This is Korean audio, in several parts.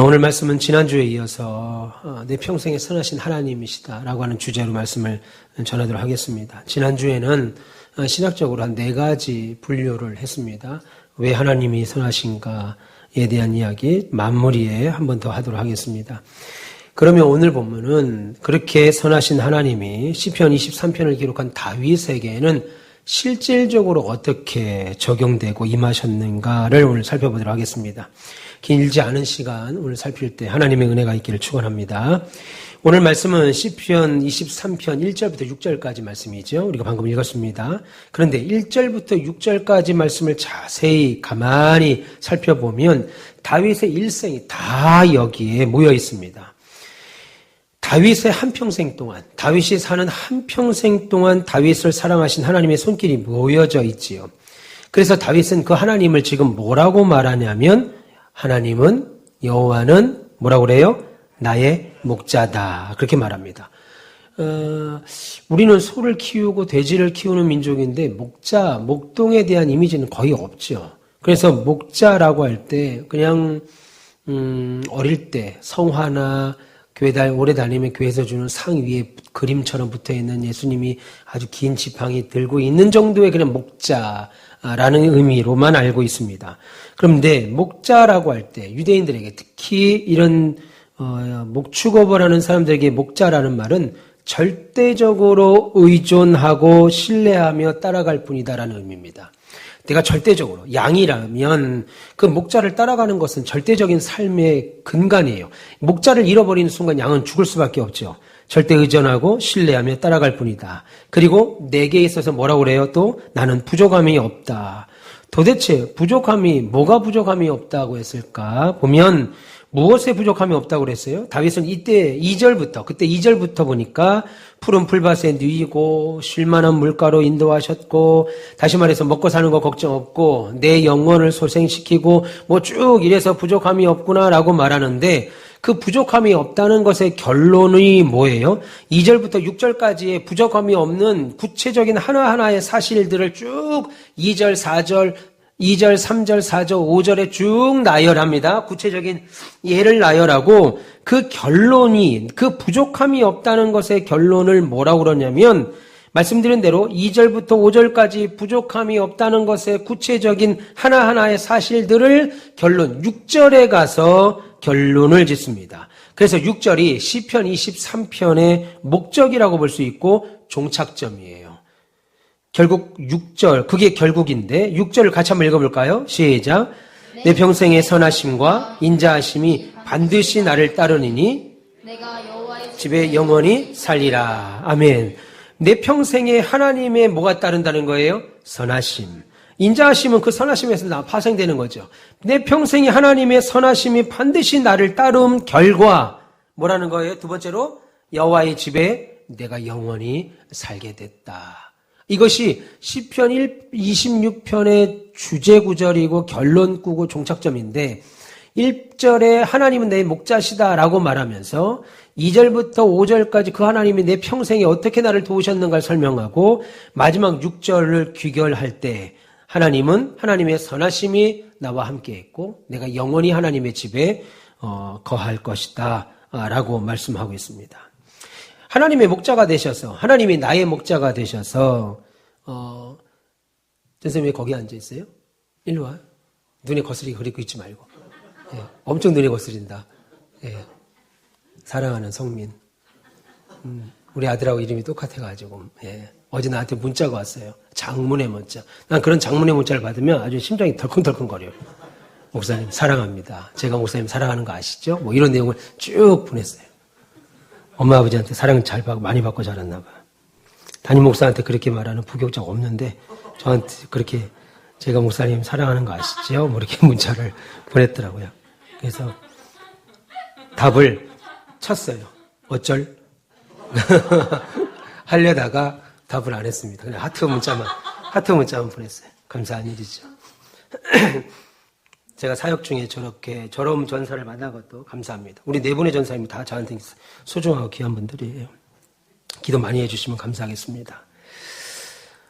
오늘 말씀은 지난주에 이어서 내 평생에 선하신 하나님이시다라고 하는 주제로 말씀을 전하도록 하겠습니다. 지난주에는 신학적으로 한 4가지 분류를 했습니다. 왜 하나님이 선하신가에 대한 이야기 마무리에 한 번 더 하도록 하겠습니다. 그러면 오늘 본문은 그렇게 선하신 하나님이 시편 23편을 기록한 다윗에게는 실질적으로 어떻게 적용되고 임하셨는가를 오늘 살펴보도록 하겠습니다. 길지 않은 시간 오늘 살필 때 하나님의 은혜가 있기를 축원합니다. 오늘 말씀은 시편 23편 1절부터 6절까지 말씀이죠. 우리가 방금 읽었습니다. 그런데 1절부터 6절까지 말씀을 자세히 가만히 살펴보면 다윗의 일생이 다 여기에 모여 있습니다. 다윗의 한평생 동안, 다윗이 사는 한평생 동안 다윗을 사랑하신 하나님의 손길이 모여져 있지요. 그래서 다윗은 그 하나님을 지금 뭐라고 말하냐면 하나님은, 여호와는 뭐라고 그래요? 나의 목자다. 그렇게 말합니다. 우리는 소를 키우고 돼지를 키우는 민족인데 목동에 대한 이미지는 거의 없죠. 그래서 목자라고 할 때 그냥 어릴 때 성화나 교회 오래 다니면 교회에서 주는 상 위에 그림처럼 붙어있는 예수님이 아주 긴 지팡이 들고 있는 정도의 그냥 목자라는 의미로만 알고 있습니다. 그런데 목자라고 할 때 유대인들에게 특히 이런 목축업을 하는 사람들에게 목자라는 말은 절대적으로 의존하고 신뢰하며 따라갈 뿐이다라는 의미입니다. 내가 절대적으로 양이라면 그 목자를 따라가는 것은 절대적인 삶의 근간이에요. 목자를 잃어버리는 순간 양은 죽을 수밖에 없죠. 절대 의존하고 신뢰하며 따라갈 뿐이다. 그리고 내게 있어서 뭐라고 그래요? 또 나는 부족함이 없다. 도대체 뭐가 부족함이 없다고 했을까? 보면 무엇에 부족함이 없다고 그랬어요? 다윗은 그때 2절부터 보니까 푸른 풀밭에 누이고 쉴만한 물가로 인도하셨고, 다시 말해서 먹고 사는 거 걱정 없고 내 영혼을 소생시키고 쭉 이래서 부족함이 없구나라고 말하는데, 그 부족함이 없다는 것의 결론이 뭐예요? 2절부터 6절까지의 부족함이 없는 구체적인 하나하나의 사실들을 쭉 2절, 4절, 2절, 3절, 4절, 5절에 쭉 나열합니다. 구체적인 예를 나열하고 그 결론이, 그 부족함이 없다는 것의 결론을 뭐라고 그러냐면, 말씀드린 대로 2절부터 5절까지 부족함이 없다는 것의 구체적인 하나하나의 사실들을 결론 6절에 가서 결론을 짓습니다. 그래서 6절이 시편 23편의 목적이라고 볼 수 있고 종착점이에요. 결국 6절, 그게 결국인데 6절을 같이 한번 읽어볼까요? 시작. 내 평생의 선하심과 인자하심이 반드시 나를 따르니니 내가 여호와의 집에 영원히 살리라. 아멘. 내 평생에 하나님의 뭐가 따른다는 거예요? 선하심. 인자하심은 그 선하심에서 파생되는 거죠. 내 평생에 하나님의 선하심이 반드시 나를 따름 결과 뭐라는 거예요? 두 번째로 여호와의 집에 내가 영원히 살게 됐다. 이것이 시편 26편의 주제구절이고 결론구고 종착점인데, 1절에 하나님은 내 목자시다라고 말하면서 2절부터 5절까지 그 하나님이 내 평생에 어떻게 나를 도우셨는가를 설명하고, 마지막 6절을 귀결할 때 하나님은 하나님의 선하심이 나와 함께 했고 내가 영원히 하나님의 집에 거할 것이다 라고 말씀하고 있습니다. 하나님의 목자가 되셔서, 하나님이 나의 목자가 되셔서, 선생님 왜 거기 앉아있어요? 일로 와. 눈에 거슬리게 그리고 있지 말고. 예, 엄청 눈에 거슬린다. 예, 사랑하는 성민. 우리 아들하고 이름이 똑같아가지고, 예, 어제 나한테 문자가 왔어요. 장문의 문자. 난 그런 장문의 문자를 받으면 아주 심장이 덜컹덜컹거려요. 목사님 사랑합니다. 제가 목사님 사랑하는 거 아시죠? 뭐 이런 내용을 쭉 보냈어요. 엄마 아버지한테 사랑 많이 받고 자랐나 봐. 담임 목사한테 그렇게 말하는 부교장 없는데 저한테 그렇게 제가 목사님 사랑하는 거 아시죠? 뭐 이렇게 문자를 보냈더라고요. 그래서 답을 쳤어요. 어쩔? 하려다가 답을 안 했습니다. 그냥 하트 문자만 보냈어요. 감사한 일이죠. 제가 사역 중에 저런 전사를 만난 것도 감사합니다. 우리 4분의 전사님이 다 저한테 소중하고 귀한 분들이에요. 기도 많이 해주시면 감사하겠습니다.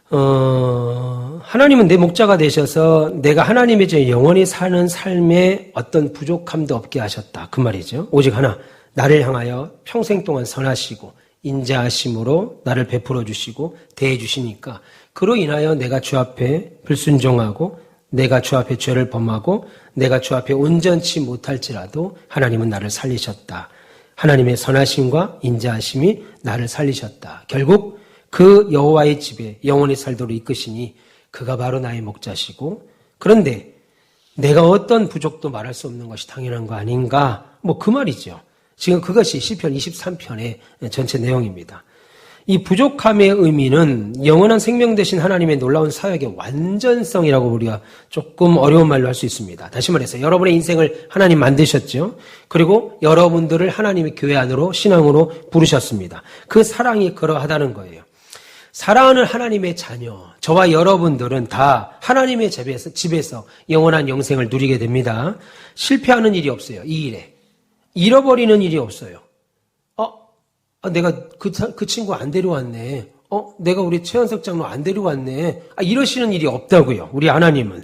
하나님은 내 목자가 되셔서 내가 하나님의 제 영원히 사는 삶에 어떤 부족함도 없게 하셨다. 그 말이죠. 오직 하나, 나를 향하여 평생 동안 선하시고 인자하심으로 나를 베풀어 주시고 대해 주시니까 그로 인하여 내가 주 앞에 불순종하고 내가 주 앞에 죄를 범하고 내가 주 앞에 온전치 못할지라도 하나님은 나를 살리셨다. 하나님의 선하심과 인자하심이 나를 살리셨다. 결국 그 여호와의 집에 영원히 살도록 이끄시니 그가 바로 나의 목자시고 그런데 내가 어떤 부족도 말할 수 없는 것이 당연한 거 아닌가? 뭐 그 말이죠. 지금 그것이 시편 23편의 전체 내용입니다. 이 부족함의 의미는 영원한 생명 되신 하나님의 놀라운 사역의 완전성이라고 우리가 조금 어려운 말로 할 수 있습니다. 다시 말해서 여러분의 인생을 하나님 만드셨죠. 그리고 여러분들을 하나님의 교회 안으로 신앙으로 부르셨습니다. 그 사랑이 그러하다는 거예요. 사랑하는 하나님의 자녀, 저와 여러분들은 다 하나님의 집에서 영원한 영생을 누리게 됩니다. 실패하는 일이 없어요. 이 일에. 잃어버리는 일이 없어요. 내가 그 친구 안 데려왔네. 내가 우리 최현석 장로 안 데려왔네. 이러시는 일이 없다고요. 우리 하나님은.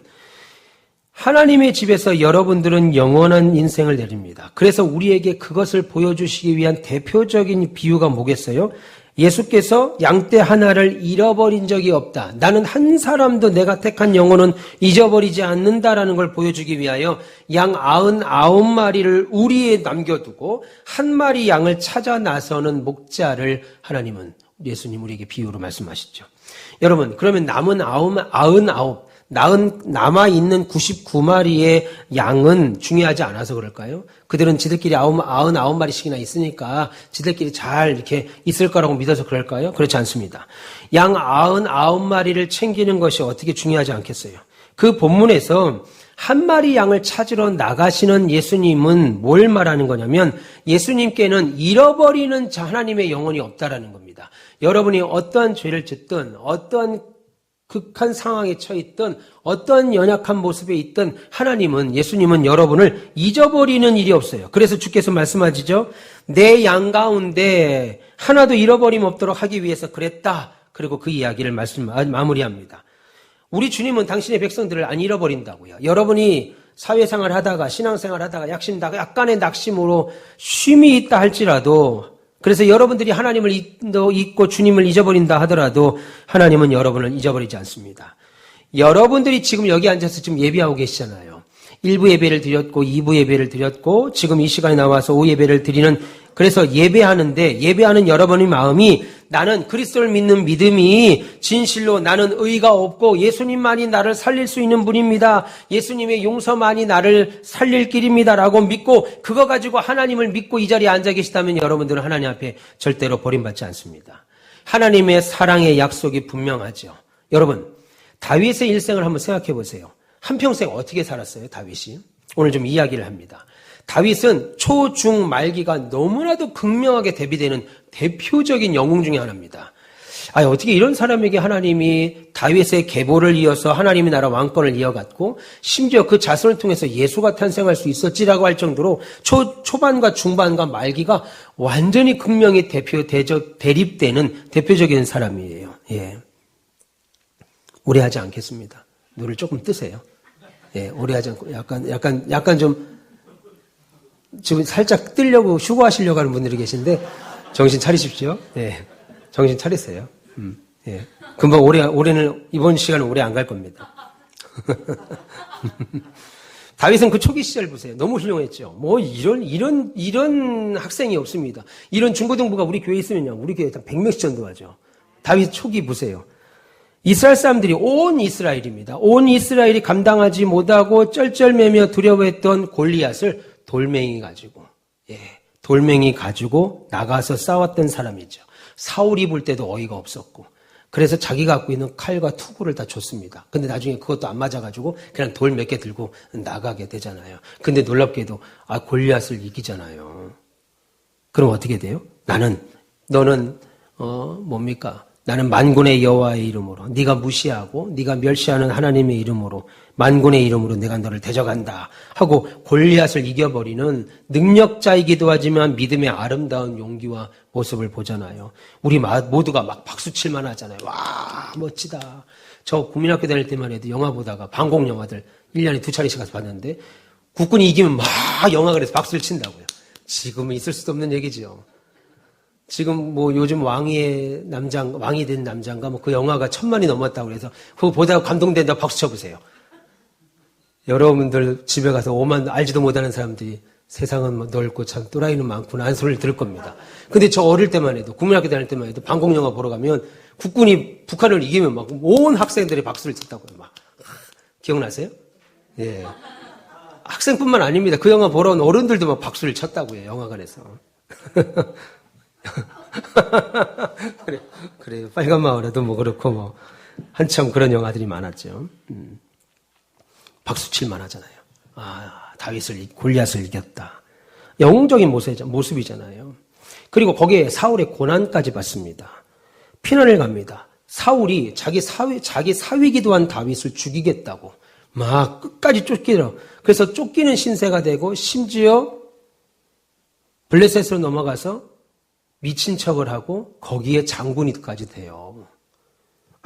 하나님의 집에서 여러분들은 영원한 인생을 내립니다. 그래서 우리에게 그것을 보여주시기 위한 대표적인 비유가 뭐겠어요? 예수께서 양떼 하나를 잃어버린 적이 없다. 나는 한 사람도 내가 택한 영혼은 잊어버리지 않는다라는 걸 보여주기 위하여 양 99마리를 우리에 남겨두고 한 마리 양을 찾아 나서는 목자를 하나님은 예수님 우리에게 비유로 말씀하시죠. 여러분 그러면 남은 99 남아있는 99마리의 양은 중요하지 않아서 그럴까요? 그들은 지들끼리 99마리씩이나 있으니까 지들끼리 잘 이렇게 있을 거라고 믿어서 그럴까요? 그렇지 않습니다. 양 99마리를 챙기는 것이 어떻게 중요하지 않겠어요? 그 본문에서 한 마리 양을 찾으러 나가시는 예수님은 뭘 말하는 거냐면 예수님께는 잃어버리는 하나님의 영혼이 없다라는 겁니다. 여러분이 어떠한 죄를 짓든 어떠한 극한 상황에 처했던 어떤 연약한 모습에 있던 하나님은 예수님은 여러분을 잊어버리는 일이 없어요. 그래서 주께서 말씀하시죠. 내 양 가운데 하나도 잃어버림 없도록 하기 위해서 그랬다. 그리고 그 이야기를 마무리합니다. 우리 주님은 당신의 백성들을 안 잃어버린다고요. 여러분이 사회생활 하다가 신앙생활 하다가 약간의 낙심으로 쉼이 있다 할지라도 그래서 여러분들이 하나님을 잊고 주님을 잊어버린다 하더라도 하나님은 여러분을 잊어버리지 않습니다. 여러분들이 지금 여기 앉아서 지금 예배하고 계시잖아요. 1부 예배를 드렸고 2부 예배를 드렸고 지금 이 시간에 나와서 5 예배를 드리는 그래서 예배하는 여러분의 마음이 나는 그리스도를 믿는 믿음이 진실로 나는 의가 없고 예수님만이 나를 살릴 수 있는 분입니다. 예수님의 용서만이 나를 살릴 길입니다라고 믿고 그거 가지고 하나님을 믿고 이 자리에 앉아 계시다면 여러분들은 하나님 앞에 절대로 버림받지 않습니다. 하나님의 사랑의 약속이 분명하죠. 여러분 다윗의 일생을 한번 생각해 보세요. 한평생 어떻게 살았어요? 다윗이. 오늘 좀 이야기를 합니다. 다윗은 초, 중, 말기가 너무나도 극명하게 대비되는 대표적인 영웅 중에 하나입니다. 어떻게 이런 사람에게 하나님이 다윗의 계보를 이어서 하나님의 나라 왕권을 이어갔고 심지어 그 자손을 통해서 예수가 탄생할 수 있었지라고 할 정도로 초반과 중반과 말기가 완전히 극명히 대립되는 대표적인 사람이에요. 예. 오래 하지 않겠습니다. 눈을 조금 뜨세요. 예, 오래 하지 않고 약간 좀 지금 살짝 뜨려고 휴고하시려고 하는 분들이 계신데 정신 차리십시오. 예, 정신 차리세요. 예, 금방 올해는 이번 시간은 오래 안 갈 겁니다. 다윗은 그 초기 시절 보세요. 너무 훌륭했죠. 뭐 이런 학생이 없습니다. 이런 중고등부가 우리 교회에 있으면요, 우리 교회에 100명씩 전도하죠. 다윗 초기 보세요. 이스라엘 사람들이 온 이스라엘입니다. 온 이스라엘이 감당하지 못하고 쩔쩔매며 두려워했던 골리앗을 돌멩이 가지고 나가서 싸웠던 사람이죠. 사울이 볼 때도 어이가 없었고 그래서 자기가 갖고 있는 칼과 투구를 다 줬습니다. 근데 나중에 그것도 안 맞아가지고 그냥 돌 몇 개 들고 나가게 되잖아요. 근데 놀랍게도 골리앗을 이기잖아요. 그럼 어떻게 돼요? 너는 나는 만군의 여호와의 이름으로 네가 무시하고 네가 멸시하는 하나님의 이름으로 만군의 이름으로 내가 너를 대적한다 하고 골리앗을 이겨버리는 능력자이기도 하지만 믿음의 아름다운 용기와 모습을 보잖아요. 우리 모두가 막 박수칠만 하잖아요. 와, 멋지다. 저 국민학교 다닐 때만 해도 영화 보다가 방공 영화들 1년에 2차례씩 가서 봤는데 국군이 이기면 막 영화관에서 박수를 친다고요. 지금은 있을 수도 없는 얘기죠. 지금 뭐 요즘 왕이 된 남자인가 뭐 그 영화가 1000만이 넘었다고 그래서 그거 보다가 감동된다고 박수 쳐보세요. 여러분들 집에 가서 알지도 못하는 사람들이 세상은 뭐 넓고 참 또라이는 많구나 하는 소리를 들을 겁니다. 근데 저 어릴 때만 해도 국민학교 다닐 때만 해도 방공영화 보러 가면 국군이 북한을 이기면 막 온 학생들이 박수를 쳤다고요. 막 기억나세요? 예. 학생뿐만 아닙니다. 그 영화 보러 온 어른들도 막 박수를 쳤다고요. 영화관에서. 그래요. 빨간 마을에도 뭐 그렇고 뭐 한참 그런 영화들이 많았죠. 박수 칠만 하잖아요. 골리앗을 이겼다. 영웅적인 모습이잖아요. 그리고 거기에 사울의 고난까지 받습니다. 피난을 갑니다. 사울이 자기 사위기도 한 다윗을 죽이겠다고 막 끝까지 쫓기려. 그래서 쫓기는 신세가 되고 심지어 블레셋으로 넘어가서 미친 척을 하고 거기에 장군이까지 돼요.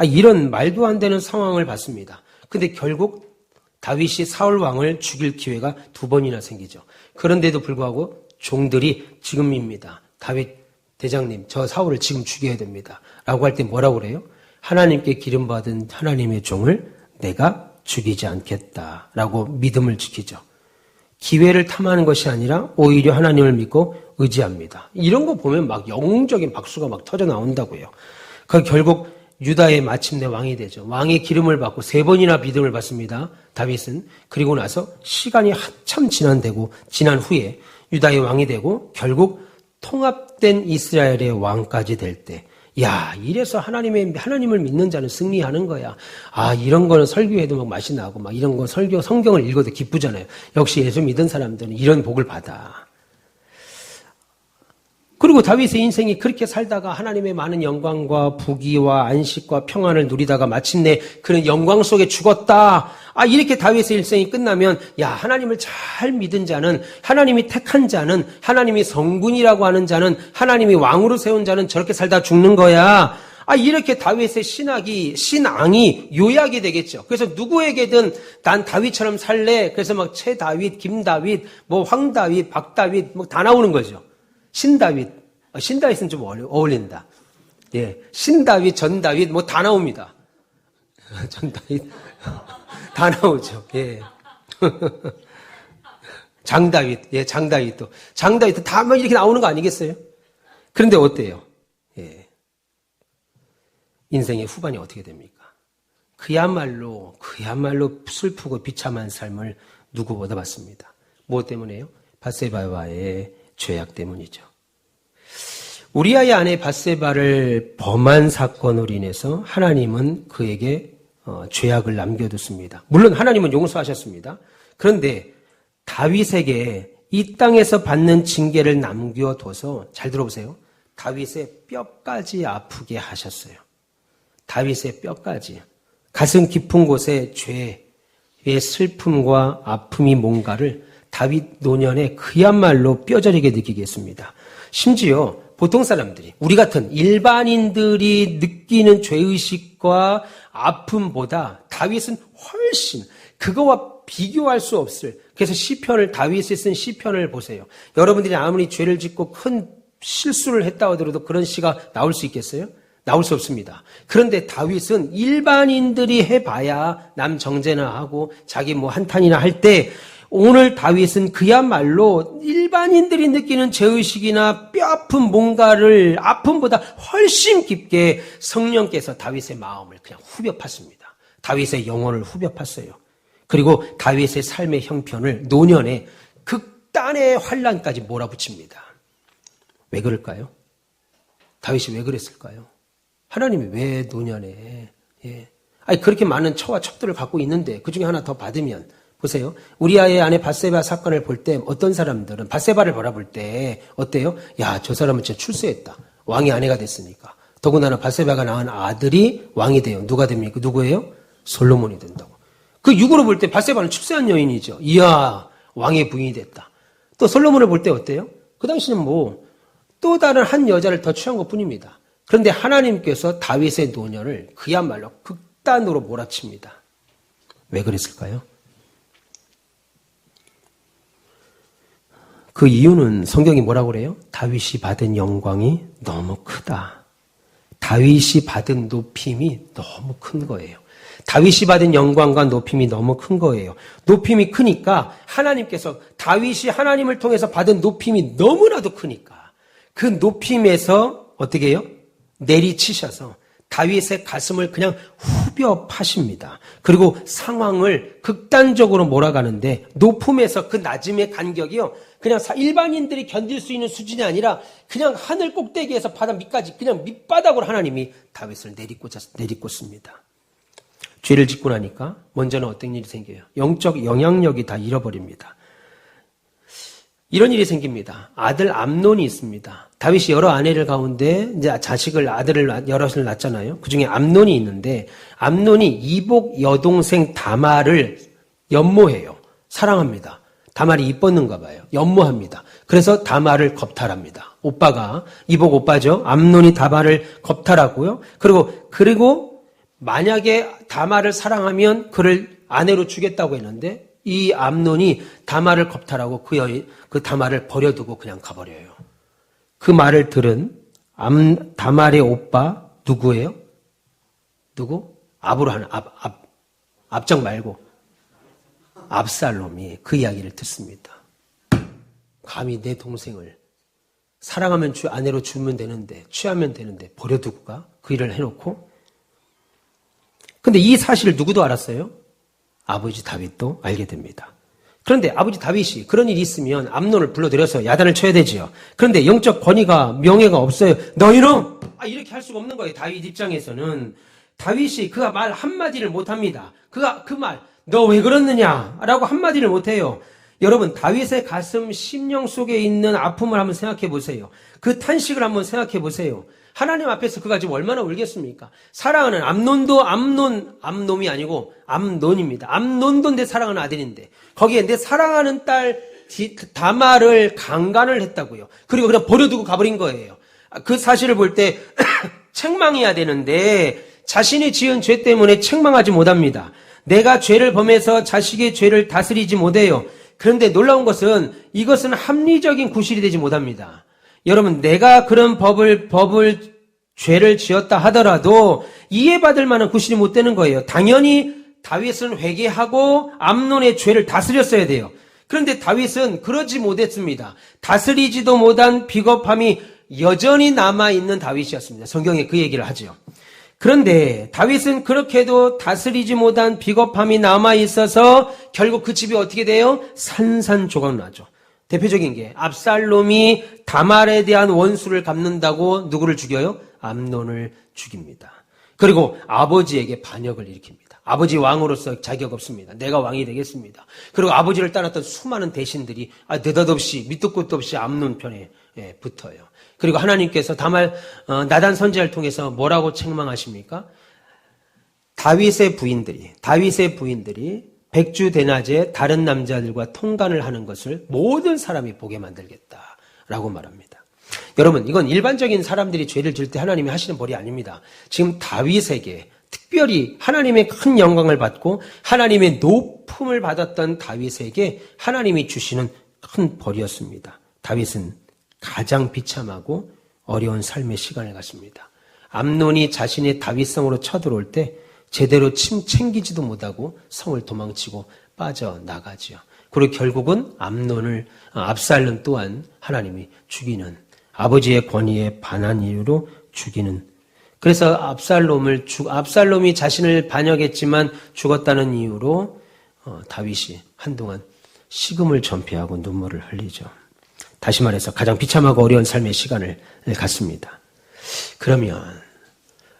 이런 말도 안 되는 상황을 봤습니다. 근데 결국 다윗이 사울 왕을 죽일 기회가 2번이나 생기죠. 그런데도 불구하고 종들이 지금입니다. 다윗 대장님, 저 사울을 지금 죽여야 됩니다. 라고 할 때 뭐라고 그래요? 하나님께 기름받은 하나님의 종을 내가 죽이지 않겠다. 라고 믿음을 지키죠. 기회를 탐하는 것이 아니라 오히려 하나님을 믿고 의지합니다. 이런 거 보면 막 영웅적인 박수가 막 터져 나온다고요. 결국 유다의 마침내 왕이 되죠. 왕의 기름을 받고 3번이나 믿음을 받습니다. 다윗은. 그리고 나서 시간이 한참 지난 후에 유다의 왕이 되고 결국 통합된 이스라엘의 왕까지 될 때, 이래서 하나님을 믿는 자는 승리하는 거야. 이런 거는 설교해도 막 맛이 나고, 막 이런 거 성경을 읽어도 기쁘잖아요. 역시 예수 믿은 사람들은 이런 복을 받아. 그리고 다윗의 인생이 그렇게 살다가 하나님의 많은 영광과 부귀와 안식과 평안을 누리다가 마침내 그런 영광 속에 죽었다. 이렇게 다윗의 일생이 끝나면 하나님을 잘 믿은 자는, 하나님이 택한 자는, 하나님이 성군이라고 하는 자는, 하나님이 왕으로 세운 자는 저렇게 살다 죽는 거야. 이렇게 다윗의 신앙이 요약이 되겠죠. 그래서 누구에게든 난 다윗처럼 살래. 그래서 막 최다윗, 김다윗, 뭐 황다윗, 박다윗 뭐 다 나오는 거죠. 신다윗은 좀 어울린다. 예. 신다윗, 전다윗, 뭐 다 나옵니다. 전다윗. 다 나오죠. 예. 장다윗, 장다윗도 다 막 이렇게 나오는 거 아니겠어요? 그런데 어때요? 예. 인생의 후반이 어떻게 됩니까? 그야말로 슬프고 비참한 삶을 누구보다 받습니다. 무엇 때문에요? 밧세바와의 죄악 때문이죠. 우리아의 아내 밧세바를 범한 사건으로 인해서 하나님은 그에게 죄악을 남겨뒀습니다. 물론 하나님은 용서하셨습니다. 그런데 다윗에게 이 땅에서 받는 징계를 남겨둬서 잘 들어보세요. 다윗의 뼈까지 아프게 하셨어요. 다윗의 뼈까지. 가슴 깊은 곳에 죄의 슬픔과 아픔이 뭔가를 다윗 노년에 그야말로 뼈저리게 느끼게 했습니다. 심지어 보통 사람들이, 우리 같은 일반인들이 느끼는 죄의식과 아픔보다 다윗은 훨씬 그거와 비교할 수 없을, 그래서 다윗이 쓴 시편을 보세요. 여러분들이 아무리 죄를 짓고 큰 실수를 했다 하더라도 그런 시가 나올 수 있겠어요? 나올 수 없습니다. 그런데 다윗은 일반인들이 해봐야 남 정죄나 하고 자기 뭐 한탄이나 할 때, 오늘 다윗은 그야말로 일반인들이 느끼는 죄의식이나 뼈아픈 뭔가를 아픔보다 훨씬 깊게 성령께서 다윗의 마음을 그냥 후벼 팠습니다. 다윗의 영혼을 후벼 팠어요. 그리고 다윗의 삶의 형편을 노년에 극단의 환난까지 몰아붙입니다. 왜 그럴까요? 다윗이 왜 그랬을까요? 하나님이 왜 노년에 그렇게 많은 처와 첩들을 갖고 있는데 그중에 하나 더 받으면, 보세요. 우리아의 아내 밧세바 사건을 볼 때 어떤 사람들은 밧세바를 바라볼 때 어때요? 저 사람은 진짜 출세했다. 왕의 아내가 됐으니까. 더군다나 밧세바가 낳은 아들이 왕이 돼요. 누가 됩니까? 누구예요? 솔로몬이 된다고. 그 육으로 볼 때 밧세바는 출세한 여인이죠. 이야, 왕의 부인이 됐다. 또 솔로몬을 볼 때 어때요? 그 당시는 뭐 또 다른 한 여자를 더 취한 것뿐입니다. 그런데 하나님께서 다윗의 노년을 그야말로 극단으로 몰아칩니다. 왜 그랬을까요? 그 이유는 성경이 뭐라고 그래요? 다윗이 받은 영광이 너무 크다. 다윗이 받은 높임이 너무 큰 거예요. 다윗이 받은 영광과 높임이 너무 큰 거예요. 높임이 크니까 하나님께서 다윗이 하나님을 통해서 받은 높임이 너무나도 크니까 그 높임에서 어떻게 해요? 내리치셔서 다윗의 가슴을 그냥 후벼 파십니다. 그리고 상황을 극단적으로 몰아가는데 높음에서 그 낮음의 간격이요. 그냥 일반인들이 견딜 수 있는 수준이 아니라 그냥 하늘 꼭대기에서 바다 밑까지 그냥 밑바닥으로 하나님이 다윗을 내리꽂습니다. 죄를 짓고 나니까 먼저는 어떤 일이 생겨요? 영적 영향력이 다 잃어버립니다. 이런 일이 생깁니다. 아들 암논이 있습니다. 다윗이 여러 아내를 가운데 이제 아들을 여럿을 낳잖아요. 그 중에 암논이 있는데 암논이 이복 여동생 다말을 연모해요. 사랑합니다. 다말이 이뻤는가 봐요. 연모합니다. 그래서 다말을 겁탈합니다. 오빠가 이복 오빠죠. 암논이 다말을 겁탈하고요. 그리고 만약에 다말을 사랑하면 그를 아내로 주겠다고 했는데 이 암논이 다말을 겁탈하고 그 다말을 버려두고 그냥 가버려요. 그 말을 들은 다말의 오빠 누구예요? 누구? 압으로 하는 압정 말고 압살롬이 그 이야기를 듣습니다. 감히 내 동생을 사랑하면 아내로 주면 되는데 취하면 되는데 버려두고 가? 그 일을 해놓고 근데 이 사실을 누구도 알았어요? 아버지 다윗도 알게 됩니다. 그런데 아버지 다윗이 그런 일이 있으면 암논을 불러들여서 야단을 쳐야 되지요. 그런데 영적 권위가 명예가 없어요. 너희놈! 이렇게 할 수가 없는 거예요. 다윗 입장에서는. 다윗이 그가 말 한마디를 못합니다. 그가 그 말 너 왜 그러느냐 라고 한마디를 못해요. 여러분 다윗의 가슴 심령 속에 있는 아픔을 한번 생각해 보세요. 그 탄식을 한번 생각해 보세요. 하나님 앞에서 그가 지금 얼마나 울겠습니까? 사랑하는 암놈이 아니고 암논입니다. 암논도 내 사랑하는 아들인데 거기에 내 사랑하는 딸 다말을 강간을 했다고요. 그리고 그냥 버려두고 가버린 거예요. 그 사실을 볼 때 책망해야 되는데 자신이 지은 죄 때문에 책망하지 못합니다. 내가 죄를 범해서 자식의 죄를 다스리지 못해요. 그런데 놀라운 것은 이것은 합리적인 구실이 되지 못합니다. 여러분 내가 그런 죄를 지었다 하더라도 이해받을 만한 구실이 못 되는 거예요. 당연히 다윗은 회개하고 암논의 죄를 다스렸어야 돼요. 그런데 다윗은 그러지 못했습니다. 다스리지도 못한 비겁함이 여전히 남아있는 다윗이었습니다. 성경에 그 얘기를 하죠. 그런데 다윗은 그렇게도 다스리지 못한 비겁함이 남아있어서 결국 그 집이 어떻게 돼요? 산산조각 나죠. 대표적인 게 압살롬이 다말에 대한 원수를 갚는다고 누구를 죽여요? 암논을 죽입니다. 그리고 아버지에게 반역을 일으킵니다. 아버지 왕으로서 자격 없습니다. 내가 왕이 되겠습니다. 그리고 아버지를 따랐던 수많은 대신들이 느닷없이 밑도 끝도 없이 암논 편에 붙어요. 그리고 하나님께서 나단 선지자를 통해서 뭐라고 책망하십니까? 다윗의 부인들이 백주대낮에 다른 남자들과 통간을 하는 것을 모든 사람이 보게 만들겠다라고 말합니다. 여러분 이건 일반적인 사람들이 죄를 지을 때 하나님이 하시는 벌이 아닙니다. 지금 다윗에게 특별히 하나님의 큰 영광을 받고 하나님의 높음을 받았던 다윗에게 하나님이 주시는 큰 벌이었습니다. 다윗은 가장 비참하고 어려운 삶의 시간을 갖습니다. 암논이 자신의 다윗성으로 쳐들어올 때 제대로 챙기지도 못하고 성을 도망치고 빠져나가지요. 그리고 결국은 압살롬 또한 하나님이 죽이는 아버지의 권위에 반한 이유로 죽이는 그래서 압살롬이 자신을 반역했지만 죽었다는 이유로 다윗이 한동안 식음을 전폐하고 눈물을 흘리죠. 다시 말해서 가장 비참하고 어려운 삶의 시간을 갖습니다. 그러면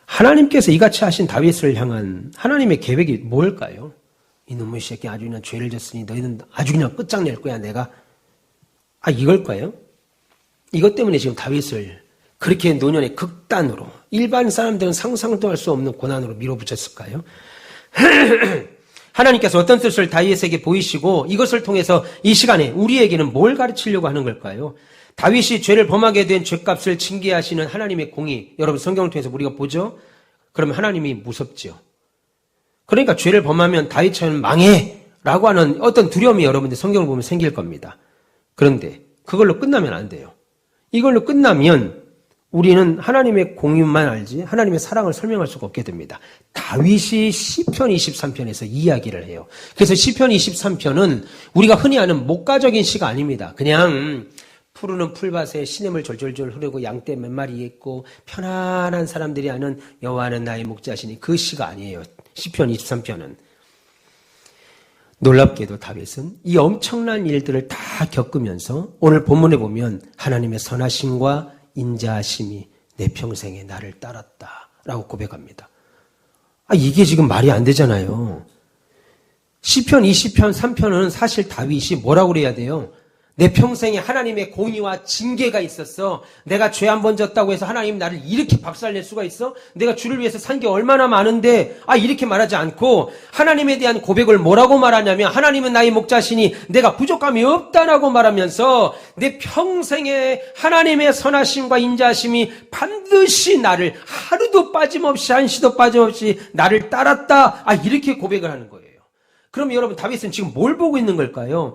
하나님께서 이같이 하신 다윗을 향한 하나님의 계획이 뭘까요? 이놈의 새끼 아주 그냥 죄를 졌으니 너희는 아주 그냥 끝장낼 거야 내가. 이걸까요? 이것 때문에 지금 다윗을 그렇게 노년의 극단으로 일반 사람들은 상상도 할 수 없는 고난으로 밀어붙였을까요? 하나님께서 어떤 뜻을 다윗에게 보이시고 이것을 통해서 이 시간에 우리에게는 뭘 가르치려고 하는 걸까요? 다윗이 죄를 범하게 된 죄값을 징계하시는 하나님의 공의, 여러분 성경을 통해서 우리가 보죠? 그러면 하나님이 무섭지요. 그러니까 죄를 범하면 다윗처럼 망해! 라고 하는 어떤 두려움이 여러분들 성경을 보면 생길 겁니다. 그런데 그걸로 끝나면 안 돼요. 이걸로 끝나면 우리는 하나님의 공의만 알지 하나님의 사랑을 설명할 수가 없게 됩니다. 다윗이 시편 23편에서 이야기를 해요. 그래서 시편 23편은 우리가 흔히 아는 목가적인 시가 아닙니다. 그냥 푸르는 풀밭에 시냇물 졸졸졸 흐르고 양떼 몇 마리 있고 편안한 사람들이 아는 여호와는 나의 목자시니 그 시가 아니에요. 시편 23편은. 놀랍게도 다윗은 이 엄청난 일들을 다 겪으면서 오늘 본문에 보면 하나님의 선하심과 인자하심이 내 평생에 나를 따랐다라고 고백합니다. 이게 지금 말이 안 되잖아요. 시편 20편 3편은 사실 다윗이 뭐라고 그래야 돼요? 내 평생에 하나님의 공의와 징계가 있었어. 내가 죄 한 번 졌다고 해서 하나님 나를 이렇게 박살낼 수가 있어? 내가 주를 위해서 산 게 얼마나 많은데 이렇게 말하지 않고 하나님에 대한 고백을 뭐라고 말하냐면 하나님은 나의 목자시니 내가 부족함이 없다라고 말하면서 내 평생에 하나님의 선하심과 인자하심이 반드시 나를 하루도 빠짐없이 한시도 빠짐없이 나를 따랐다. 이렇게 고백을 하는 거예요. 그럼 여러분 다윗은 지금 뭘 보고 있는 걸까요?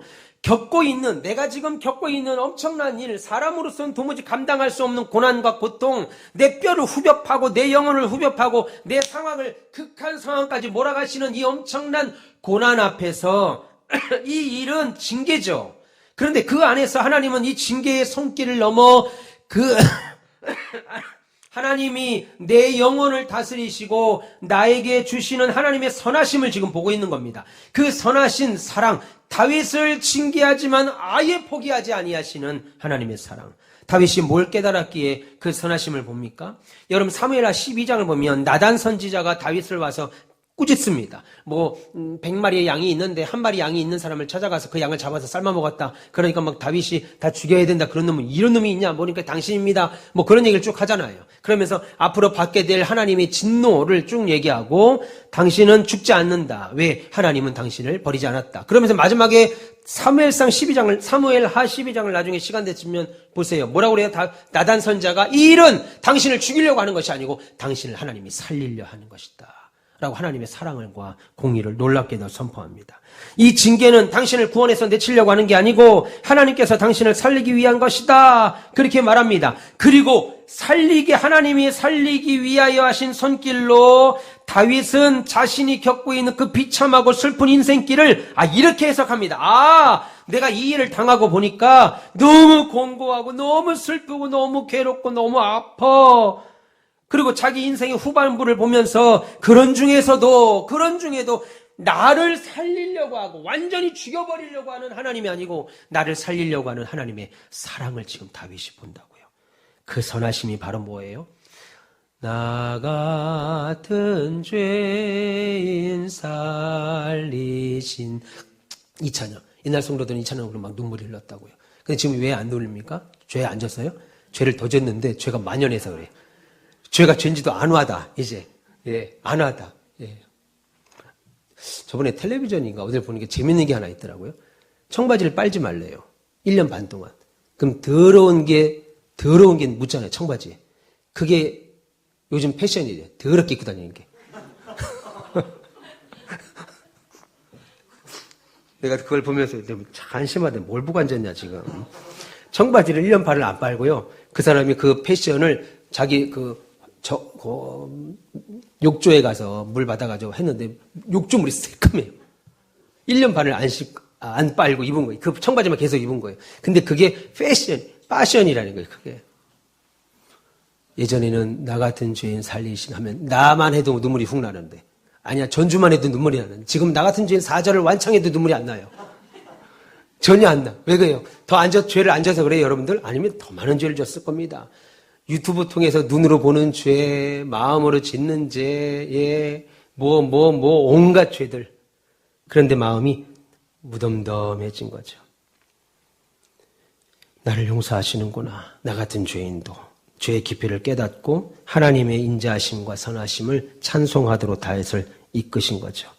내가 지금 겪고 있는 엄청난 일, 사람으로서는 도무지 감당할 수 없는 고난과 고통, 내 뼈를 후벼 파고, 내 영혼을 후벼 파고, 내 상황을 극한 상황까지 몰아가시는 이 엄청난 고난 앞에서 이 일은 징계죠. 그런데 그 안에서 하나님은 이 징계의 손길을 넘어 하나님이 내 영혼을 다스리시고 나에게 주시는 하나님의 선하심을 지금 보고 있는 겁니다. 그 선하신 사랑, 다윗을 징계하지만 아예 포기하지 아니하시는 하나님의 사랑. 다윗이 뭘 깨달았기에 그 선하심을 봅니까? 여러분 사무엘하 12장을 보면 나단 선지자가 다윗을 와서 꾸짖습니다. 100마리의 양이 있는데 한 마리 양이 있는 사람을 찾아가서 그 양을 잡아서 삶아 먹었다. 그러니까 다윗이 다 죽여야 된다. 그런 놈은 이런 놈이 있냐? 보니까 당신입니다. 그런 얘기를 쭉 하잖아요. 그러면서 앞으로 받게 될 하나님의 진노를 쭉 얘기하고 당신은 죽지 않는다. 왜? 하나님은 당신을 버리지 않았다. 그러면서 마지막에 사무엘하 12장을 나중에 시간 되시면 보세요. 뭐라고 그래요? 나단 선자가 이 일은 당신을 죽이려고 하는 것이 아니고 당신을 하나님이 살리려 하는 것이다. 라고 하나님의 사랑과 공의를 놀랍게도 선포합니다. 이 징계는 당신을 구원해서 내치려고 하는 게 아니고 하나님께서 당신을 살리기 위한 것이다. 그렇게 말합니다. 그리고 하나님이 살리기 위하여 하신 손길로 다윗은 자신이 겪고 있는 그 비참하고 슬픈 인생길을 이렇게 해석합니다. 내가 이 일을 당하고 보니까 너무 공고하고 너무 슬프고 너무 괴롭고 너무 아파. 그리고 자기 인생의 후반부를 보면서 그런 중에도 나를 살리려고 하고 완전히 죽여버리려고 하는 하나님이 아니고 나를 살리려고 하는 하나님의 사랑을 지금 다윗이 본다고요. 그 선하심이 바로 뭐예요? 나 같은 죄인 살리신 이 찬양. 옛날 성도들은 이 찬양으로 막 눈물이 흘렀다고요. 근데 지금 왜 안 돌립니까? 죄에 안 졌어요? 죄를 더 졌는데 죄가 만연해서 그래요. 죄가 죄인지도 안 와다, 이제. 안 와다. 저번에 텔레비전인가 어딜 보는 게 재밌는 게 하나 있더라고요. 청바지를 빨지 말래요. 1년 반 동안. 그럼 더러운 게 묻잖아요, 청바지에. 그게 요즘 패션이래요. 더럽게 입고 다니는 게. 내가 그걸 보면서 한심하대. 뭘 보고 앉았냐, 지금. 청바지를 1년 반을 안 빨고요. 그 사람이 그 패션을 자기 욕조에 가서 물 받아가지고 했는데 욕조물이 새까매요. 1년 반을 안 빨고 입은 거예요. 그 청바지만 계속 입은 거예요. 근데 그게 패션이라는 거예요. 그게. 예전에는 나 같은 죄인 살리신 하면 나만 해도 눈물이 훅 나는데 아니야 전주만 해도 눈물이 나는데 지금 나 같은 죄인 4절을 완창해도 눈물이 안 나요. 전혀 안 나. 왜 그래요? 죄를 안 져서 그래요, 여러분들? 아니면 더 많은 죄를 졌을 겁니다. 유튜브 통해서 눈으로 보는 죄, 마음으로 짓는 죄, 온갖 죄들. 그런데 마음이 무덤덤해진 거죠. 나를 용서하시는구나. 나 같은 죄인도 죄의 깊이를 깨닫고 하나님의 인자하심과 선하심을 찬송하도록 다윗을 이끄신 거죠.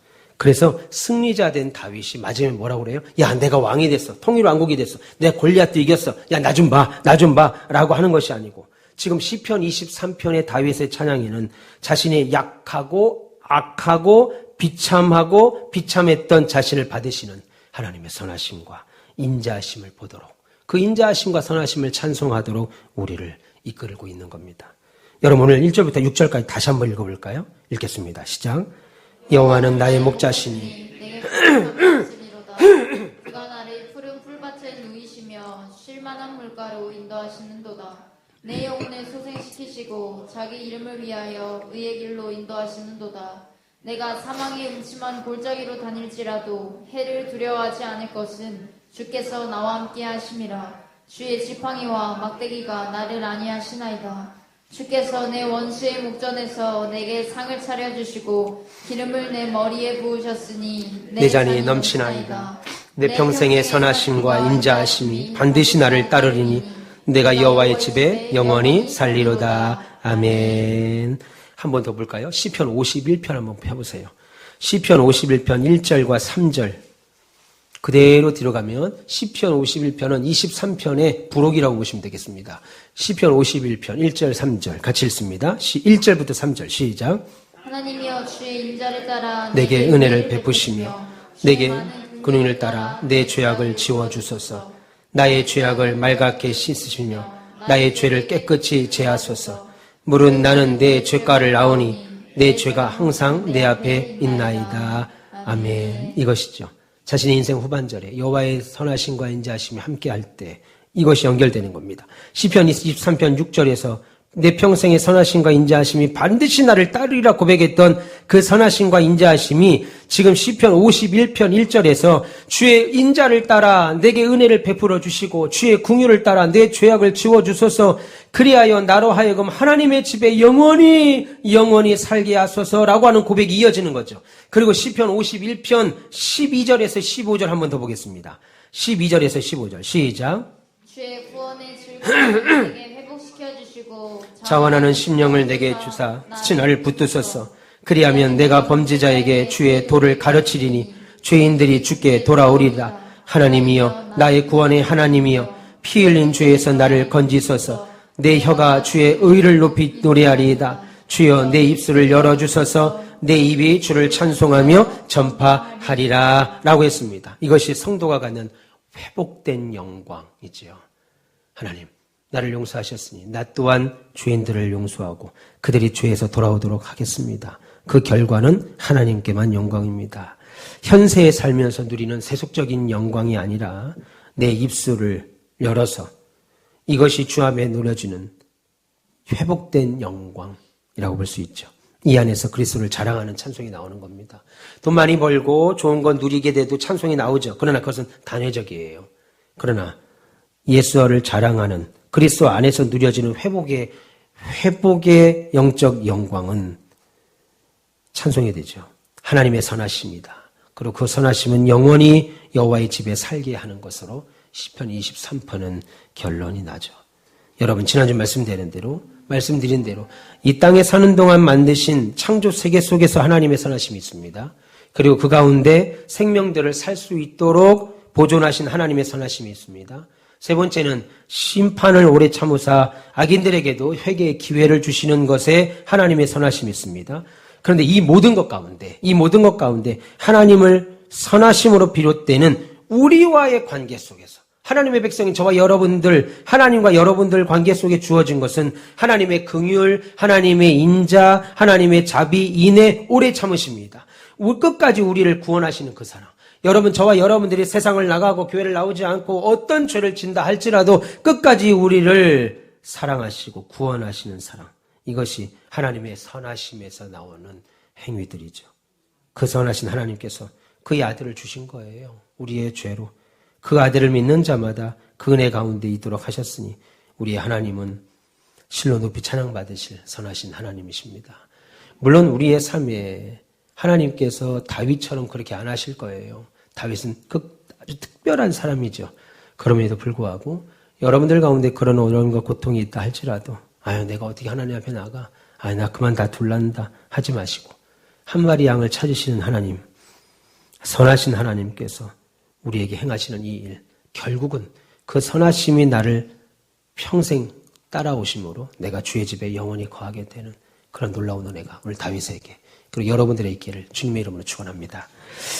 그래서 승리자 된 다윗이 마지막에 뭐라고 그래요? 야, 내가 왕이 됐어. 통일 왕국이 됐어. 내가 골리앗도 이겼어. 야, 나 좀 봐. 나 좀 봐. 라고 하는 것이 아니고 지금 시편 23편의 다윗의 찬양에는 자신의 약하고 악하고 비참했던 자신을 받으시는 하나님의 선하심과 인자하심을 보도록 그 인자하심과 선하심을 찬송하도록 우리를 이끌고 있는 겁니다. 여러분 오늘 1절부터 6절까지 다시 한번 읽어볼까요? 읽겠습니다. 시작. 여호와는 나의 목자시니 내게 풀밭이리로다. 그가 나를 푸른 풀밭에 누이시며 쉴만한 물가로 인도하시는도다. 내 영혼을 소생시키시고 자기 이름을 위하여 의의 길로 인도하시는도다. 내가 사망의 음침한 골짜기로 다닐지라도 해를 두려워하지 않을 것은 주께서 나와 함께 하심이라. 주의 지팡이와 막대기가 나를 안위하시나이다. 주께서 내 원수의 목전에서 내게 상을 차려주시고 기름을 내 머리에 부으셨으니 내 잔이 넘치나이다. 내 평생의 선하심과 인자하심이 반드시 나를 따르리니 내가 여호와의 집에 영원히 살리로다. 아멘. 한 번 더 볼까요? 시편 51편 한번 펴보세요. 시편 51편 1절과 3절 그대로 들어가면 시편 51편은 23편의 부록이라고 보시면 되겠습니다. 시편 51편 1절 3절 같이 읽습니다. 1절부터 3절 시작. 하나님이여 주의 인자를 따라 내게 은혜를 베푸시며 내게 근육을 따라 내 죄악을 지워주소서. 나의 죄악을 맑게 씻으시며 나의 죄를 깨끗이 제하소서. 물은 나는 내 죄가를 아오니 내 죄가 항상 내 앞에 있나이다. 아멘. 이것이죠. 자신의 인생 후반절에 여호와의 선하심과 인자하심이 함께할 때 이것이 연결되는 겁니다. 시편 23편 6절에서 내 평생의 선하심과 인자하심이 반드시 나를 따르리라 고백했던 그 선하심과 인자하심이 지금 시편 51편 1절에서 주의 인자를 따라 내게 은혜를 베풀어 주시고 주의 긍휼을 따라 내 죄악을 지워 주소서. 그리하여 나로 하여금 하나님의 집에 영원히 살게 하소서라고 하는 고백이 이어지는 거죠. 그리고 시편 51편 12절에서 15절 한 번 더 보겠습니다. 12절에서 15절 시작. 주의 구원의 즐거움을 내게 회복시켜 주시고 자원하는 심령을 내게 주사 나를 붙드소서. 그리하면 내가 범죄자에게 주의 도를 가르치리니 죄인들이 주께 돌아오리라. 하나님이여 나의 구원의 하나님이여 피 흘린 죄에서 나를 건지소서. 내 혀가 주의 의를 높이 노래하리이다. 주여 내 입술을 열어주소서. 내 입이 주를 찬송하며 전파하리라 라고 했습니다. 이것이 성도가 갖는 회복된 영광이지요. 하나님 나를 용서하셨으니 나 또한 죄인들을 용서하고 그들이 죄에서 돌아오도록 하겠습니다. 그 결과는 하나님께만 영광입니다. 현세에 살면서 누리는 세속적인 영광이 아니라 내 입술을 열어서 이것이 주 앞에 누려지는 회복된 영광이라고 볼 수 있죠. 이 안에서 그리스도를 자랑하는 찬송이 나오는 겁니다. 돈 많이 벌고 좋은 건 누리게 돼도 찬송이 나오죠. 그러나 그것은 단회적이에요. 그러나 예수를 자랑하는 그리스도 안에서 누려지는 회복의 영적 영광은 찬송이 되죠. 하나님의 선하심이다. 그리고 그 선하심은 영원히 여호와의 집에 살게 하는 것으로 시편 23편은 결론이 나죠. 여러분 지난주 말씀드린 대로 이 땅에 사는 동안 만드신 창조 세계 속에서 하나님의 선하심이 있습니다. 그리고 그 가운데 생명들을 살 수 있도록 보존하신 하나님의 선하심이 있습니다. 세 번째는 심판을 오래 참으사 악인들에게도 회개의 기회를 주시는 것에 하나님의 선하심이 있습니다. 그런데 이 모든 것 가운데 하나님을 선하심으로 비롯되는 우리와의 관계 속에서 하나님의 백성인 저와 여러분들, 하나님과 여러분들 관계 속에 주어진 것은 하나님의 긍휼, 하나님의 인자, 하나님의 자비, 인애, 오래 참으십니다. 끝까지 우리를 구원하시는 그 사랑. 여러분, 저와 여러분들이 세상을 나가고 교회를 나오지 않고 어떤 죄를 진다 할지라도 끝까지 우리를 사랑하시고 구원하시는 사랑. 이것이 하나님의 선하심에서 나오는 행위들이죠. 그 선하신 하나님께서 그의 아들을 주신 거예요. 우리의 죄로. 그 아들을 믿는 자마다 그 은혜 가운데 있도록 하셨으니 우리의 하나님은 실로 높이 찬양받으실 선하신 하나님이십니다. 물론 우리의 삶에 하나님께서 다윗처럼 그렇게 안 하실 거예요. 다윗은 아주 특별한 사람이죠. 그럼에도 불구하고 여러분들 가운데 그런 어려움과 고통이 있다 할지라도 내가 어떻게 하나님 앞에 나가? 나 그만 다 둘란다 하지 마시고 한 마리 양을 찾으시는 하나님, 선하신 하나님께서 우리에게 행하시는 이 일, 결국은 그 선하심이 나를 평생 따라오심으로 내가 주의 집에 영원히 거하게 되는 그런 놀라운 은혜가 오늘 다윗에게 그리고 여러분들의 있기를 주님의 이름으로 축원합니다.